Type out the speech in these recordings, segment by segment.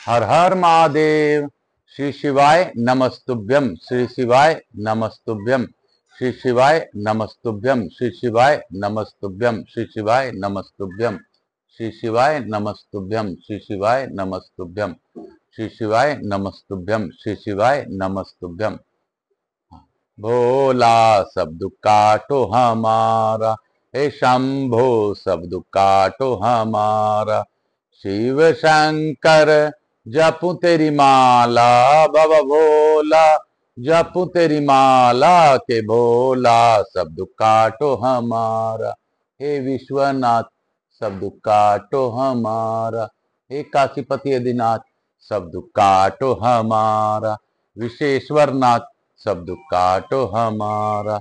हर हर महादेव। श्री शिवाय नमस्तुभ्यम। श्री शिवाय नमस्तुभ्यम। श्री शिवाय नमस्तुभ्यम। श्री शिवाय नमस्तुभ्यम। श्री शिवाय नमस्तुभ्यम। श्री शिवाय नमस्तुभ्यम। श्री शिवाय नमस्तुभ्यम। श्री शिवाय नमस्तुभ्यम। श्री शिवाय नमस्तुभ्यम। भोला सब दुख काटो हमारा, हे शंभो सब दुख काटो हमारा। शिव शंकर जपू तेरी माला, बाबा भोला जपू तेरी माला के भोला सब दुख काटो हमारा। हे विश्वनाथ सब दुख काटो हमारा। हे काशीपति आदिनाथ सब दुख काटो हमारा। विशेश्वर नाथ सब दुख काटो हमारा।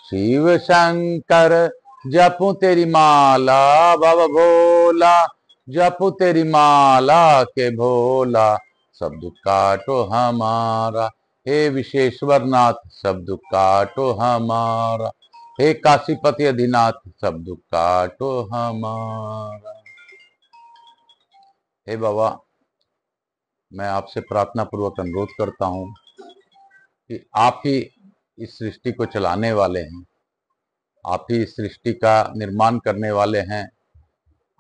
शिव शंकर जपू तेरी माला, बाबा भोला जपू तेरी माला के भोला सब दुख काटो हमारा। हे विशेश्वर नाथ सब दुख काटो हमारा। हे काशीपति अधिनाथ सब दुख काटो हमारा। हे बाबा, मैं आपसे प्रार्थना पूर्वक अनुरोध करता हूं कि आप ही इस सृष्टि को चलाने वाले हैं, आप ही इस सृष्टि का निर्माण करने वाले हैं,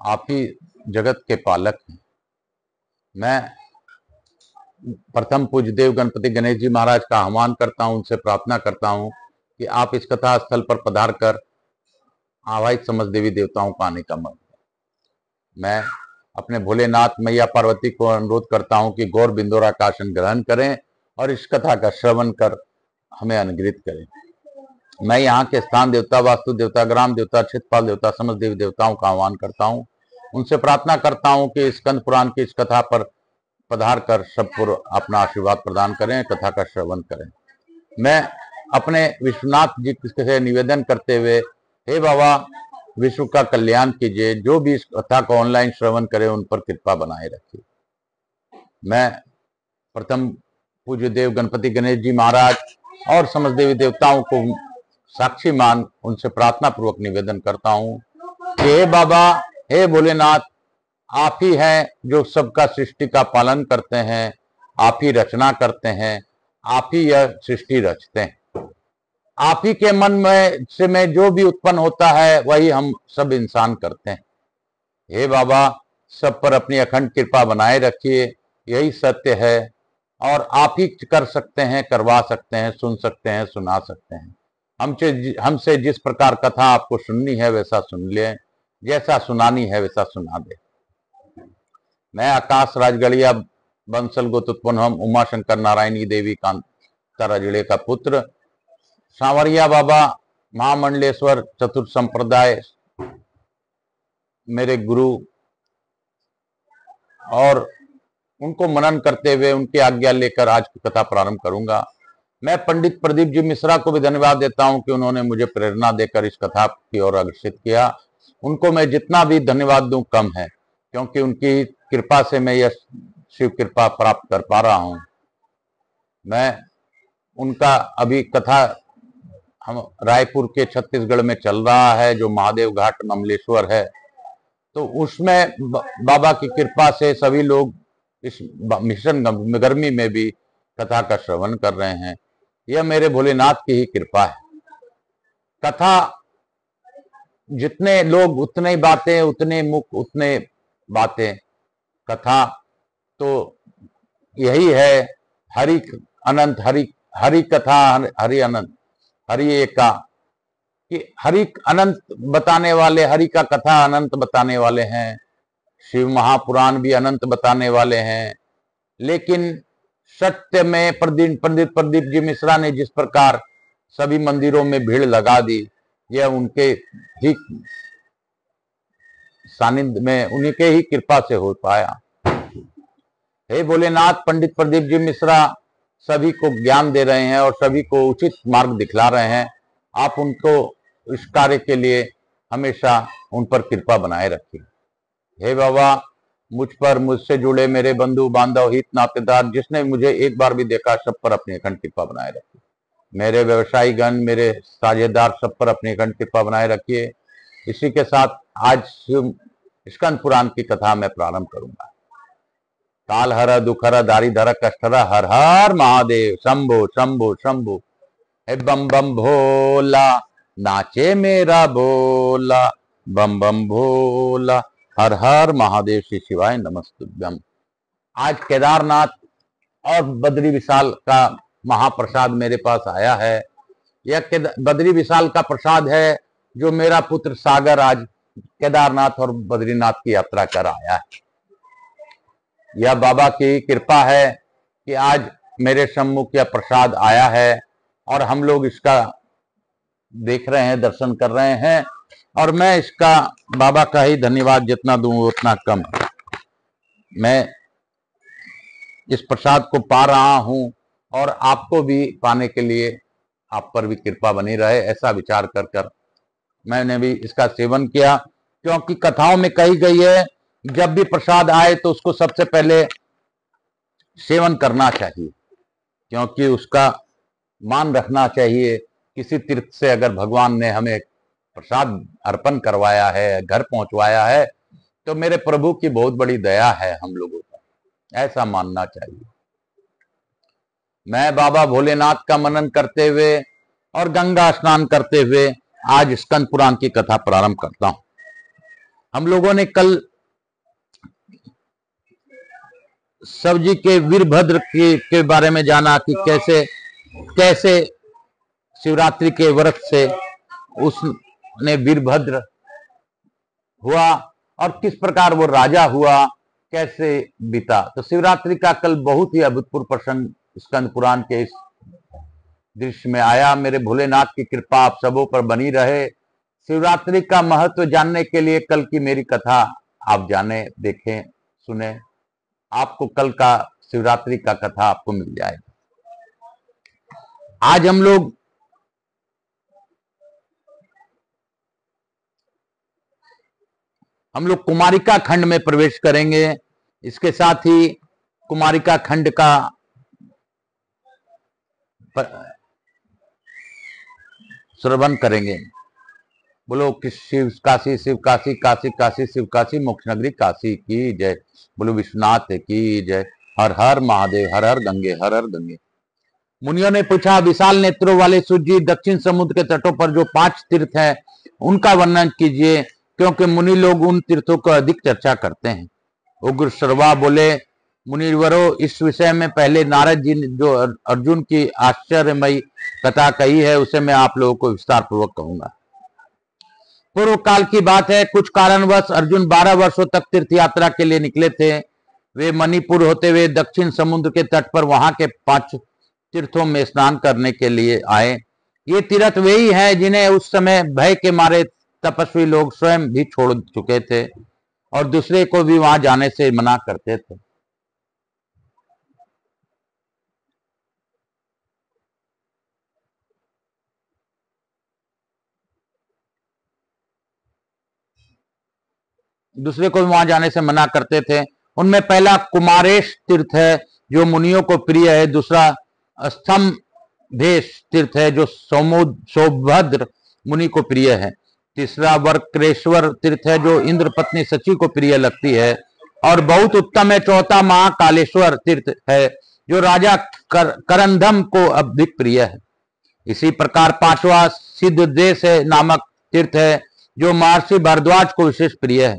आप ही जगत के पालक हैं। मैं प्रथम पूज्य देव गणपति गणेश जी महाराज का आह्वान करता हूं, उनसे प्रार्थना करता हूं कि आप इस कथा स्थल पर पधार कर आवाहित समस्त देवी देवताओं को आने का मन। मैं अपने भोलेनाथ मैया पार्वती को अनुरोध करता हूं कि गौर बिंदोरा का आसन ग्रहण करें और इस कथा का श्रवण कर हमें अनुग्रहित करें। मैं यहाँ के स्थान देवता, वास्तु देवता, ग्राम देवता, क्षेत्रपाल देवता, समस्त देवी देवताओं का आह्वान करता हूँ। उनसे प्रार्थना करता हूँ कि स्कंद पुराण की इस कथा पर पधार कर सबको अपना आशीर्वाद प्रदान करें, कथा का श्रवण करें। मैं अपने विश्वनाथ जी से निवेदन करते हुए, हे बाबा विश्व का कल्याण कीजिए, जो भी इस कथा को ऑनलाइन श्रवण करे उन पर कृपा बनाए रखिए। मैं प्रथम पूज्य देव गणपति गणेश जी महाराज और समस्त देवी देवताओं को साक्षी मान उनसे प्रार्थना पूर्वक निवेदन करता हूं कि हे बाबा, हे भोलेनाथ, आप ही हैं जो सबका सृष्टि का पालन करते हैं, आप ही रचना करते हैं, आप ही यह सृष्टि रचते हैं। आप ही के मन में जो भी उत्पन्न होता है वही हम सब इंसान करते हैं। हे बाबा, सब पर अपनी अखंड कृपा बनाए रखिए, यही सत्य है और आप ही कर सकते हैं, करवा सकते हैं, सुन सकते हैं, सुना सकते हैं। हमसे जिस प्रकार कथा आपको सुननी है वैसा सुन ले, जैसा सुनानी है वैसा सुना दे। मैं आकाश राजगढ़िया बंसल गोतुत्पन्न हम उमा शंकर नारायणी देवी कांतारा जिले का पुत्र, सांवरिया बाबा महामंडलेश्वर चतुर्थ संप्रदाय मेरे गुरु, और उनको मनन करते हुए उनकी आज्ञा लेकर आज की कथा प्रारंभ करूंगा। मैं पंडित प्रदीप जी मिश्रा को भी धन्यवाद देता हूं कि उन्होंने मुझे प्रेरणा देकर इस कथा की ओर अग्रसित किया। उनको मैं जितना भी धन्यवाद दूं कम है, क्योंकि उनकी कृपा से मैं यह शिव कृपा प्राप्त कर पा रहा हूं। मैं उनका अभी कथा हम रायपुर के छत्तीसगढ़ में चल रहा है, जो महादेव घाट ममलेश्वर है, तो उसमें बाबा की कृपा से सभी लोग इस भीषण गर्मी में भी कथा का श्रवण कर रहे हैं। यह मेरे भोलेनाथ की ही कृपा है। कथा जितने लोग उतने बातें, उतने मुख उतने बातें। कथा तो यही है, हरि अनंत, हरि कथा हरि अनंत, हरि एका, कि हरि अनंत बताने वाले, हरि का कथा अनंत बताने वाले हैं। शिव महापुराण भी अनंत बताने वाले हैं। लेकिन सत्य में पंडित प्रदीप जी मिश्रा ने जिस प्रकार सभी मंदिरों में भीड़ लगा दी, यह उनके ही सानिध्य में, उन्हीं के ही कृपा से हो पाया। हे भोलेनाथ, पंडित प्रदीप जी मिश्रा सभी को ज्ञान दे रहे हैं और सभी को उचित मार्ग दिखला रहे हैं। आप उनको इस कार्य के लिए हमेशा उन पर कृपा बनाए रखिए। हे बाबा, मुझ पर, मुझसे जुड़े मेरे बंधु बांधव, हित नातेदार, जिसने मुझे एक बार भी देखा, सब पर अपनी अखंड कृपा बनाए रखिए। मेरे व्यवसायी गण, मेरे साझेदार, सब पर अपनी अखंड कृपा बनाए रखिए। इसी के साथ आज स्कंद पुराण की कथा मैं प्रारंभ करूंगा। कालहर दुखहर दारिधर कष्टहर हर हर महादेव शंभो शंभो शंभो। हे बम बम भोला नाचे मेरा बोला, बम बम भोला हर हर महादेव। श्री शिवाय नमस्तुभ्यम। आज केदारनाथ और बद्री विशाल का महाप्रसाद मेरे पास आया है। यह बद्री विशाल का प्रसाद है जो मेरा पुत्र सागर आज केदारनाथ और बद्रीनाथ की यात्रा कर आया है। यह बाबा की कृपा है कि आज मेरे सम्मुख यह प्रसाद आया है और हम लोग इसका देख रहे हैं, दर्शन कर रहे हैं। और मैं इसका बाबा का ही धन्यवाद जितना दूं उतना कम। मैं इस प्रसाद को पा रहा हूं और आपको भी पाने के लिए आप पर भी कृपा बनी रहे, ऐसा विचार कर कर मैंने भी इसका सेवन किया। क्योंकि कथाओं में कही गई है जब भी प्रसाद आए तो उसको सबसे पहले सेवन करना चाहिए, क्योंकि उसका मान रखना चाहिए। किसी तीर्थ से अगर भगवान ने हमें प्रसाद अर्पण करवाया है, घर पहुंचवाया है, तो मेरे प्रभु की बहुत बड़ी दया है हम लोगों पर, ऐसा मानना चाहिए। मैं बाबा भोलेनाथ का मनन करते हुए और गंगा स्नान करते हुए आज स्कंद पुराण की कथा प्रारंभ करता हूं। हम लोगों ने कल शिवजी के वीरभद्र के बारे में जाना कि कैसे कैसे शिवरात्रि के व्रत से उसने वीरभद्र हुआ और किस प्रकार वो राजा हुआ, कैसे बीता। तो शिवरात्रि का कल बहुत ही अभूतपूर्व प्रसंग स्कंद पुराण के इस दृश्य में आया। मेरे भोलेनाथ की कृपा आप सबों पर बनी रहे। शिवरात्रि का महत्व जानने के लिए कल की मेरी कथा आप जाने, देखें, सुने। आपको कल का शिवरात्रि का कथा आपको मिल जाएगा। आज हम लोग कुमारिका खंड में प्रवेश करेंगे। इसके साथ ही कुमारिका खंड का श्रवण करेंगे। बोलो कि शिव काशी शिव काशी, काशी काशी शिव काशी, मोक्ष नगरी काशी की जय। बोलो विश्वनाथ की जय। हर हर महादेव, हर हर गंगे, हर हर गंगे। मुनियों ने पूछा, विशाल नेत्रों वाले सूर्य जी, दक्षिण समुद्र के तटों पर जो 5 तीर्थ हैं उनका वर्णन कीजिए, क्योंकि मुनि लोग उन तीर्थों को अधिक चर्चा करते हैं। उग्र श्रवा बोले, मुनिवरों, इस विषय में पहले नारद जी ने जो अर्जुन की आश्चर्यमयी कथा कही है उसे मैं आप लोगों को विस्तार पूर्वक कहूंगा। पूर्व काल की बात है, कुछ कारणवश अर्जुन 12 वर्षों तक तीर्थ यात्रा के लिए निकले थे। वे मणिपुर होते हुए दक्षिण समुद्र के तट पर वहां के 5 तीर्थों में स्नान करने के लिए आए। ये तीर्थ वे ही हैं जिन्हें उस समय भय के मारे तपस्वी लोग स्वयं भी छोड़ चुके थे और दूसरे को भी वहां जाने से मना करते थे। दूसरे को भी वहां जाने से मना करते थे। उनमें पहला कुमारेश तीर्थ है जो मुनियों को प्रिय है। दूसरा स्तंभेश तीर्थ है जो सौभद्र मुनि को प्रिय है। तीसरा वक्रेश्वर तीर्थ है जो इंद्र पत्नी सची को प्रिय लगती है और बहुत उत्तम है। चौथा महाकालेश्वर तीर्थ है जो राजा करंदम को अधिक प्रिय है। इसी प्रकार 5वां सिद्धदेश नामक तीर्थ है जो महर्षि भारद्वाज को विशेष प्रिय है।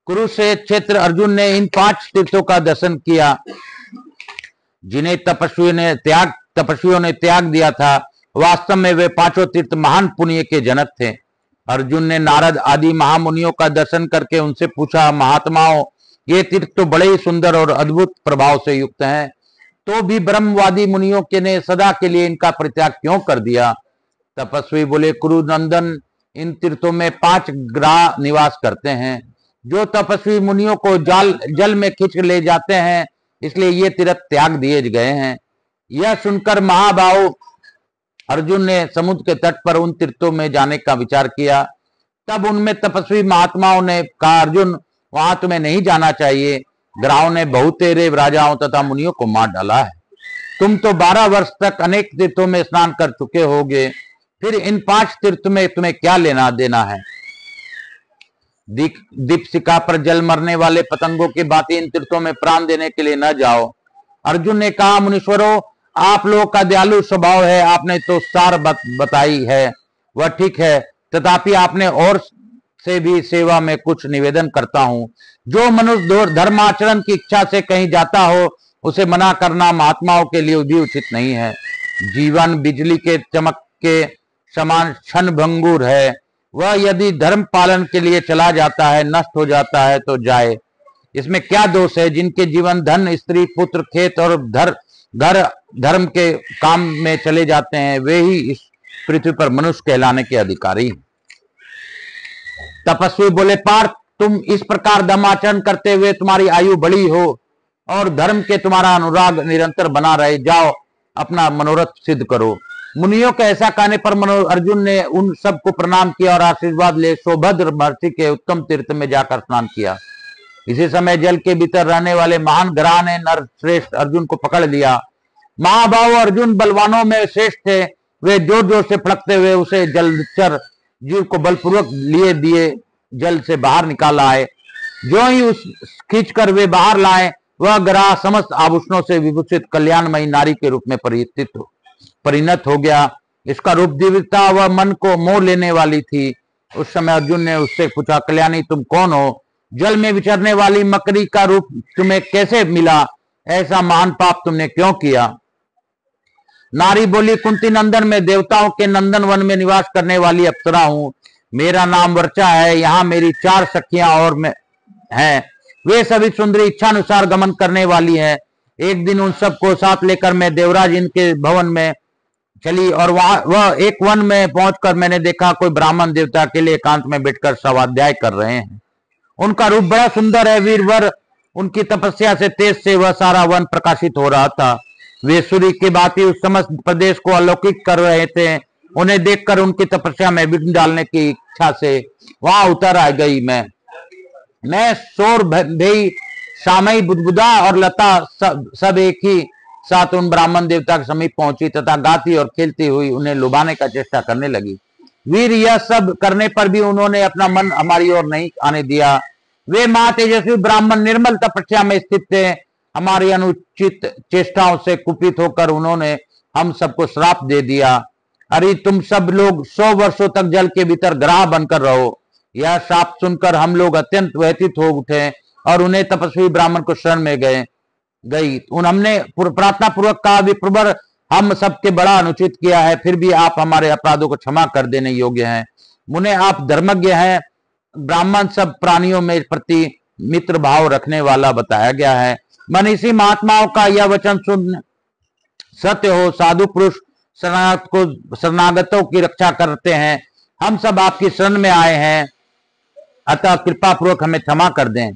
कुरुक्षेत्र अर्जुन ने इन 5 तीर्थों का दर्शन किया जिन्हें तपस्वियों ने त्याग दिया था। वास्तव में वे 5 तीर्थ महान पुण्य के जनक थे। अर्जुन ने नारद आदि महामुनियों का दर्शन करके उनसे पूछा, महात्माओं, ये तीर्थ तो बड़े ही सुंदर और अद्भुत प्रभाव से युक्त हैं, तो भी ब्रह्मवादी मुनियों के ने सदा के लिए इनका परित्याग क्यों कर दिया? तपस्वी बोले, कुरुनंदन, इन तीर्थों में 5 ग्रह निवास करते हैं जो तपस्वी मुनियों को जल में खींच ले जाते हैं, इसलिए ये तीर्थ त्याग दिए गए हैं। यह सुनकर महाबाहु अर्जुन ने समुद्र के तट पर उन तीर्थों में जाने का विचार किया। तब उनमें तपस्वी महात्माओं ने कहा, अर्जुन, वहां तुम्हें नहीं जाना चाहिए। ग्राहों ने बहुतेरे राजाओं तथा मुनियों को मार डाला है। तुम तो 12 वर्ष तक अनेक तीर्थों में स्नान कर चुके होगे, फिर इन 5 तीर्थ में तुम्हें क्या लेना देना है? दीपशिखा पर जल मरने वाले पतंगों की भांति इन तीर्थों में प्राण देने के लिए न जाओ। अर्जुन ने कहा, मुनीश्वरों, आप लोगों का दयालु स्वभाव है, आपने तो सार बताई है, वह ठीक है, तथापि आपने और से भी सेवा में कुछ निवेदन करता हूं। जो मनुष्य धर्माचरण की इच्छा से कहीं जाता हो, उसे मना करना महात्माओं के लिए भी उचित नहीं है। जीवन बिजली के चमक के समान क्षण भंगुर है, वह यदि धर्म पालन के लिए चला जाता है, नष्ट हो जाता है तो जाए, इसमें क्या दोष है। जिनके जीवन धन, स्त्री, पुत्र, खेत और घर धर्म के काम में चले जाते हैं, वे ही इस पृथ्वी पर मनुष्य कहलाने के अधिकारी। तपस्वी बोले, पार्थ, तुम इस प्रकार धर्माचरण करते हुए तुम्हारी आयु बड़ी हो और धर्म के तुम्हारा अनुराग निरंतर बना रहे, जाओ अपना मनोरथ सिद्ध करो। मुनियों के ऐसा कहने पर अर्जुन ने उन सबको प्रणाम किया और आशीर्वाद ले सौभद्र महर्षि के उत्तम तीर्थ में जाकर स्नान किया। इसी समय जल के भीतर रहने वाले महान ग्रह ने नरश्रेष्ठ अर्जुन को पकड़ लिया। महाभाव अर्जुन बलवानों में श्रेष्ठ थे, वे जोर जोर से फड़कते हुए उसे जलचर जीव को बलपूर्वक लिए दिए जल से बाहर निकाल आए। जो ही उस खींचकर वे बाहर लाए, वह ग्रह समस्त आभूषणों से विभूषित कल्याणमयी नारी के रूप में परिणत हो गया। इसका रूप दिव्य था, वह मन को मोह लेने वाली थी। उस समय अर्जुन ने उससे पूछा, कल्याणी, तुम कौन हो? जल में विचरने वाली मकड़ी का रूप तुम्हें कैसे मिला? ऐसा महान पाप तुमने क्यों किया? नारी बोली, कुंती नंदन, में देवताओं के नंदन वन में निवास करने वाली अप्सरा हूं। मेरा नाम वर्चा है। यहाँ मेरी 4 सखियां और मैं हैं, वे सभी सुंदरी इच्छानुसार गमन करने वाली हैं। एक दिन उन सबको साथ लेकर मैं देवराज इनके भवन में चली और वह एक वन में पहुंचकर मैंने देखा कोई ब्राह्मण देवता के लिए एकांत में बैठकर स्वाध्याय कर रहे हैं। उनका रूप बड़ा सुंदर है, वीरवर उनकी तपस्या से तेज से वह सारा वन प्रकाशित हो रहा था। वे सूर्य की भांति उस समस्त प्रदेश को अलौकिक कर रहे थे। उन्हें देखकर उनकी तपस्या में विघ्न डालने की इच्छा से वहां उतर आ गई। मैं शोर भई, शामई, बुदबुदा और लता सब एक ही साथ उन ब्राह्मण देवता के समीप पहुंची तथा गाती और खेलती हुई उन्हें लुभाने का चेष्टा करने लगी। वीर, यह सब करने पर भी उन्होंने अपना मन हमारी ओर नहीं आने दिया। वे महातेजस्वी ब्राह्मण निर्मल तपस्या में स्थित थे। हमारी अनुचित चेष्टाओं से कुपित होकर उन्होंने हम सबको श्राप दे दिया। अरे तुम सब लोग 100 वर्षों तक जल के भीतर ग्राह बनकर रहो। यह श्राप सुनकर हम लोग अत्यंत व्यथित हो उठे और उन्हें तपस्वी ब्राह्मण को शरण में गई। हमने प्रार्थना पूर्वक कहा, विप्रवर, हम सबके बड़ा अनुचित किया है, फिर भी आप हमारे अपराधों को क्षमा कर देने योग्य हैं। मुने, आप धर्मज्ञ हैं। ब्राह्मण सब प्राणियों में प्रति मित्र भाव रखने वाला बताया गया है। मनीषी महात्माओं का यह वचन सुन सत्य हो, साधु पुरुष शरणागतों की रक्षा करते हैं। हम सब आपकी शरण में आए हैं, अतः कृपा पूर्वक हमें क्षमा कर दें।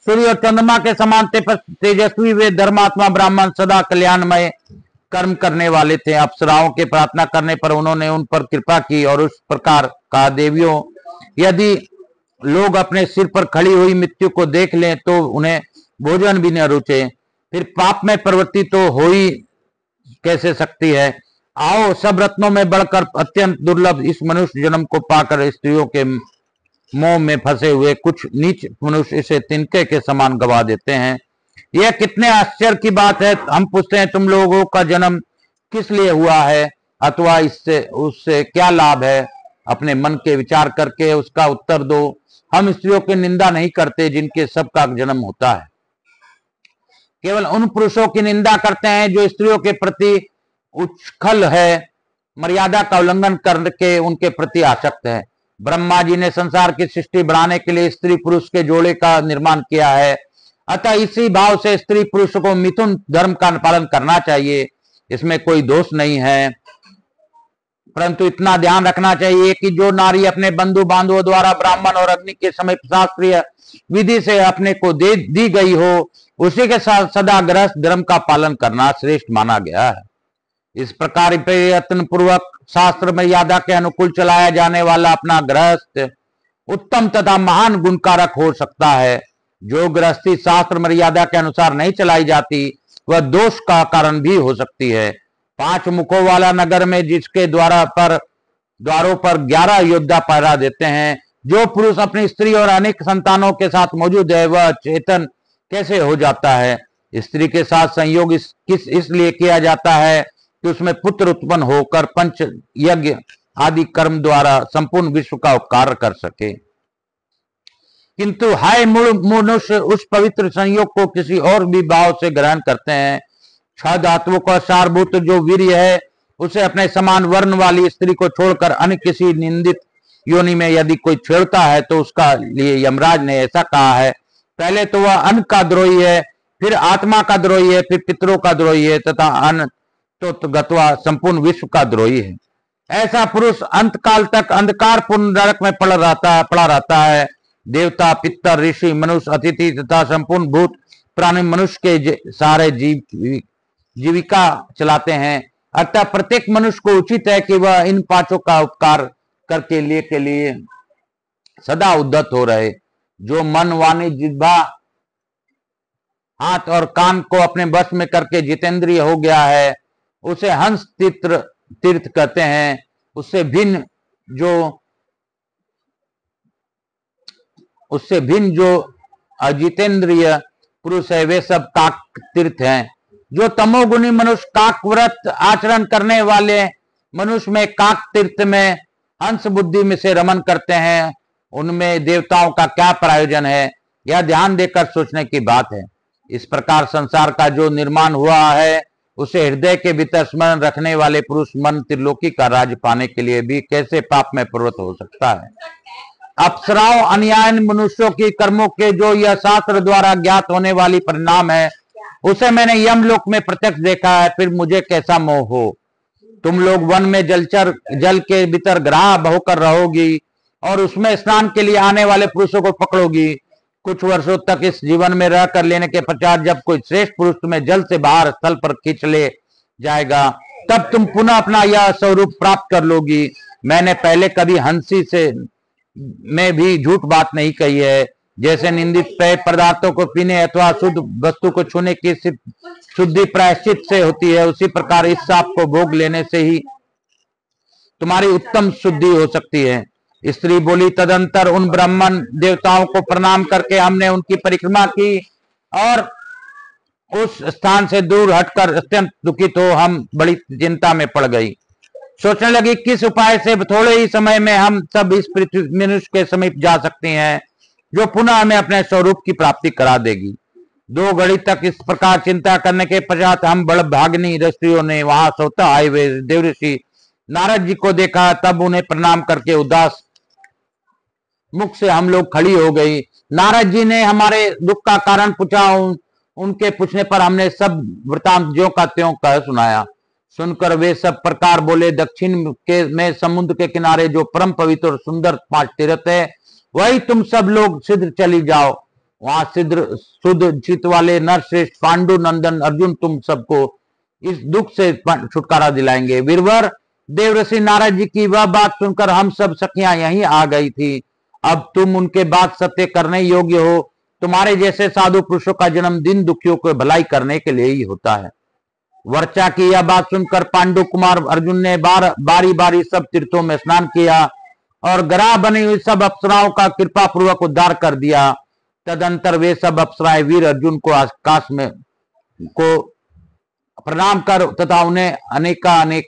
सूर्य और चंद्रमा के समान तेजस्वी वे धर्मात्मा ब्राह्मण सदा कल्याणमय कर्म करने वाले थे। अप्सराओं के प्रार्थना करने पर उन्होंने उन पर कृपा की और उस प्रकार कहा, देवियों, यदि लोग अपने सिर पर खड़ी हुई मृत्यु को देख लें तो उन्हें भोजन भी न रुचे, फिर पाप में प्रवृत्ति तो हो ही कैसे सकती है। आओ, सब रत्नों में बढ़कर अत्यंत दुर्लभ इस मनुष्य जन्म को पाकर स्त्रियों के मोह में फंसे हुए कुछ नीच मनुष्य इसे तिनके के समान गवा देते हैं। यह कितने आश्चर्य की बात है। हम पूछते हैं, तुम लोगों का जन्म किस लिए हुआ है अथवा इससे उससे क्या लाभ है? अपने मन के विचार करके उसका उत्तर दो। हम स्त्रियों की निंदा नहीं करते जिनके सबका जन्म होता है, केवल उन पुरुषों की निंदा करते हैं जो स्त्रियों के प्रति उच्छल है, मर्यादा का उल्लंघन करके उनके प्रति आसक्त है। ब्रह्मा जी ने संसार की सृष्टि बढ़ाने के लिए स्त्री पुरुष के जोड़े का निर्माण किया है, अतः इसी भाव से स्त्री पुरुष को मिथुन धर्म का पालन करना चाहिए। इसमें कोई दोष नहीं है, परंतु इतना ध्यान रखना चाहिए कि जो नारी अपने बंधु बांधवों द्वारा ब्राह्मण और अग्नि के समय शास्त्रीय विधि से अपने को दी गई हो, उसी के साथ सदा गृहस्थ धर्म का पालन करना श्रेष्ठ माना गया है। इस प्रकार प्रयत्न पूर्वक शास्त्र मर्यादा के अनुकूल चलाया जाने वाला अपना गृहस्थ उत्तम तथा महान गुणकारक हो सकता है। जो गृहस्थी शास्त्र मर्यादा के अनुसार नहीं चलाई जाती, वह दोष का कारण भी हो सकती है। 5 मुखों वाला नगर में जिसके द्वारों पर 11 योद्धा पहरा देते हैं, जो पुरुष अपनी स्त्री और अनेक संतानों के साथ मौजूद है वह चेतन कैसे हो जाता है? स्त्री के साथ संयोग इसलिए किया जाता है कि उसमें पुत्र उत्पन्न होकर पंच यज्ञ आदि कर्म द्वारा संपूर्ण विश्व का उपकार कर सके। किंतु हाय मनुष्य उस पवित्र संयोग को किसी और भी भाव से ग्रहण करते हैं। छह धातुओं का सारभूत जो वीर्य है उसे अपने समान वर्ण वाली स्त्री को छोड़कर अन्य किसी निंदित योनि में यदि कोई छेड़ता है तो उसका लिए यमराज ने ऐसा कहा है, पहले तो वह अन्न का द्रोही है, फिर आत्मा का द्रोही है, फिर पितरों का द्रोही है तथा अन्न तो गत्वा संपूर्ण विश्व का द्रोही है। ऐसा पुरुष अंत काल तक अंधकार पूर्ण नरक में पड़ा रहता है। देवता, पितर, ऋषि, मनुष्य, अतिथि तथा संपूर्ण भूत प्राणी मनुष्य के सारे जीविका चलाते हैं। अतः प्रत्येक मनुष्य को उचित है कि वह इन पांचों का उपकार करके लिए सदा उद्धत हो रहे। जो मन, वाणी, जिह्वा, हाथ और कान को अपने वश में करके जितेंद्रिय हो गया है उसे हंस तीर्थ कहते हैं। उससे भिन्न जो अजितेंद्रिय पुरुष है वे सब काक तीर्थ हैं। जो तमोगुणी मनुष्य काक व्रत आचरण करने वाले मनुष्य में काक तीर्थ में हंस बुद्धि में से रमन करते हैं, उनमें देवताओं का क्या प्रयोजन है, यह ध्यान देकर सोचने की बात है। इस प्रकार संसार का जो निर्माण हुआ है उसे हृदय के भीतर स्मरण रखने वाले पुरुष मन त्रिलोकी का राज्य पाने के लिए भी कैसे पाप में प्रवृत्त हो सकता है? अप्सराओं, अन्याय मनुष्यों की कर्मों के जो यह शास्त्र द्वारा ज्ञात होने वाली परिणाम है उसे मैंने यमलोक में प्रत्यक्ष देखा है, फिर मुझे कैसा मोह हो। तुम लोग वन में जल के भीतर ग्राह होकर रहोगी और उसमें स्नान के लिए आने वाले पुरुषों को पकड़ोगी। कुछ वर्षों तक इस जीवन में रह कर लेने के पश्चात जब कोई श्रेष्ठ पुरुष तुम्हें जल से बाहर स्थल पर खींच ले जाएगा तब तुम पुनः अपना यह स्वरूप प्राप्त कर लोगी। मैंने पहले कभी हंसी से में भी झूठ बात नहीं कही है। जैसे निंदित पेय पदार्थों को पीने अथवा शुद्ध वस्तु को छूने की शुद्धि प्रायश्चित से होती है, उसी प्रकार इस साप को भोग लेने से ही तुम्हारी उत्तम शुद्धि हो सकती है। स्त्री बोली, तदंतर उन ब्राह्मण देवताओं को प्रणाम करके हमने उनकी परिक्रमा की और उस स्थान से दूर हटकर अत्यंत दुखित हो हम बड़ी चिंता में पड़ गई। सोचने लगी किस उपाय से थोड़े ही समय में हम सब इस पृथ्वी मनुष्य के समीप जा सकते हैं जो पुनः हमें अपने स्वरूप की प्राप्ति करा देगी। 2 घड़ी तक इस प्रकार चिंता करने के पश्चात हम बड़ भागनी ऋषियों ने वहां सोता आए हुए देवऋषि नारद जी को देखा। तब उन्हें प्रणाम करके उदास मुख से हम लोग खड़ी हो गई। नारद जी ने हमारे दुख का कारण पूछा। उनके पूछने पर हमने सब वृतांत ज्यों का त्यों कह सुनाया। सुनकर वे सब प्रकार बोले, दक्षिण के में समुद्र के किनारे जो परम पवित्र और सुंदर 5 तीर्थ है वही तुम सब लोग सिद्ध चली जाओ। वहां सिद्ध शुद्ध चित वाले नर श्रेष्ठ पांडु नंदन अर्जुन तुम सबको इस दुख से छुटकारा दिलाएंगे। वीरवर देवऋषि नारद जी की वह बात सुनकर हम सब सखियां यहीं आ गई थी। अब तुम उनके बात सत्य करने योग्य हो। तुम्हारे जैसे साधु पुरुषों का जन्म दिन दुखियों को भलाई करने के लिए ही होता है। वर्चा की यह बात सुनकर पांडु कुमार अर्जुन ने बारी बारी सब तीर्थों में स्नान किया और ग्राह बनी हुई सब अप्सराओं का कृपा पूर्वक उद्धार कर दिया। तदंतर वे सब अप्सराएं वीर अर्जुन को आकाश में को प्रणाम कर तथा उन्हें अनेक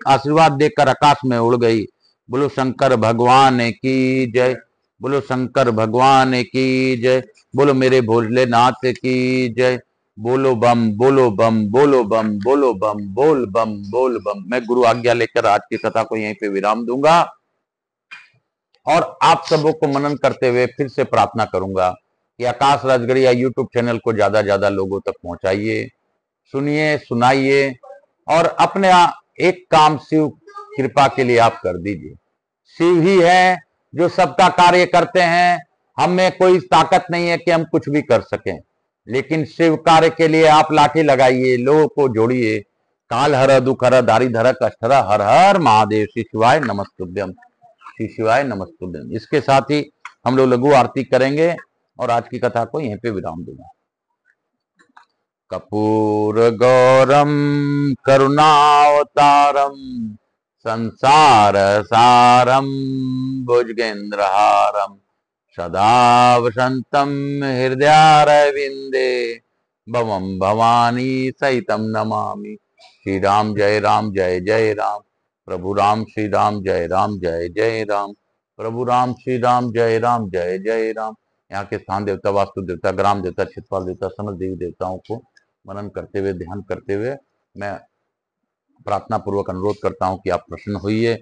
आशीर्वाद देकर आकाश में उड़ गई। बोलो शंकर भगवान की जय, बोलो शंकर भगवान की जय, बोलो मेरे भोलेनाथ की जय। बोलो बम बोलो बम बोलो बम बोलो बम बोल बम बोल बम। मैं गुरु आज्ञा लेकर आज की कथा को यहीं पे विराम दूंगा और आप सबों को मनन करते हुए फिर से प्रार्थना करूंगा कि आकाश राजगढ़िया यूट्यूब चैनल को ज्यादा लोगों तक पहुंचाइए, सुनिए, सुनाइए और अपने एक काम शिव कृपा के लिए आप कर दीजिए। शिव ही है जो सबका कार्य करते हैं। हम में कोई ताकत नहीं है कि हम कुछ भी कर सकें, लेकिन शिव कार्य के लिए आप लाठी लगाइए, लोगों को जोड़िए। काल हर दुख हर दारी धर कष्ट हर, हर हर महादेव, श्री शिवाय नमस्तुभ्यम, श्री शिवाय नमस्तुभ्यम। इसके साथ ही हम लोग लघु आरती करेंगे और आज की कथा को यहीं पे विराम दूंगा। कपूर गौरम करुणावतारम संसार सारम भुजगेंद्रहारम सदा वसंतम हृदयारविंदे भवम भवानी सहितम नमामि। श्री राम जय राम जय जय राम, प्रभु राम श्री राम जय राम जय जय राम, प्रभु राम श्री राम जय राम जय जय राम। यहाँ के स्थान देवता, वास्तु देवता, ग्राम देवता, क्षेत्रपाल देवता, समस्त देवी देवताओं को मनन करते हुए, ध्यान करते हुए मैं प्रार्थना पूर्वक अनुरोध करता हूँ कि आप प्रसन्न होइए।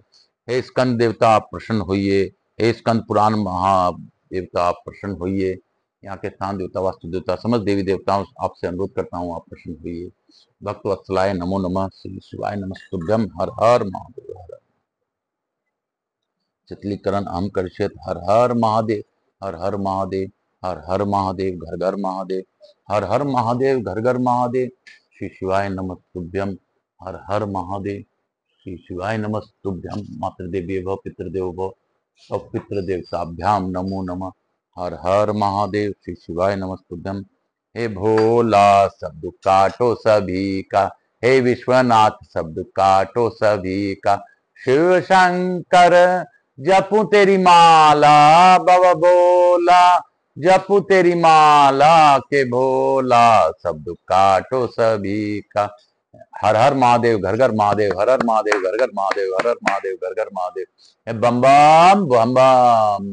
हे स्कंद देवता आप प्रसन्न होइए, हे स्कंद पुराण महादेवता आप प्रसन्न होइए। यहाँ के स्थान देवता, वास्तु देवता, समस्त देवी देवताओं आपसे अनुरोध करता हूँ आप प्रसन्न होइए। भक्त वत्सलाय नमो नमः, श्री शिवाय नमस्तुभ्यम, हर हर महादेव। हर चितलीकरण अहम करिष्यत, हर हर महादेव, हर हर महादेव, हर हर महादेव, घर घर महादेव, हर हर महादेव, घर घर महादेव। श्री शिवाय नमस्तुभ्यम, हर हर महादेव, श्री शिवाय नमस्तुभ्यम। मातृदेवी भव, पितृदेव भव, सब पितृ देवताभ्याम नमो नमः। हर हर महादेव, श्री शिवाय नमस्तुभ्यम। हे भोला सब दुख काटो सभी का, हे विश्वनाथ सब दुख काटो सभी का। शिव शंकर जपू तेरी माला, बाबा बोला जपू तेरी माला के भोला, सब दुख काटो सभी का। हर हर महादेव, घर घर महादेव, हर हर महादेव, घर घर महादेव, हर हर महादेव, घर घर महादेव। बम बम बम बम।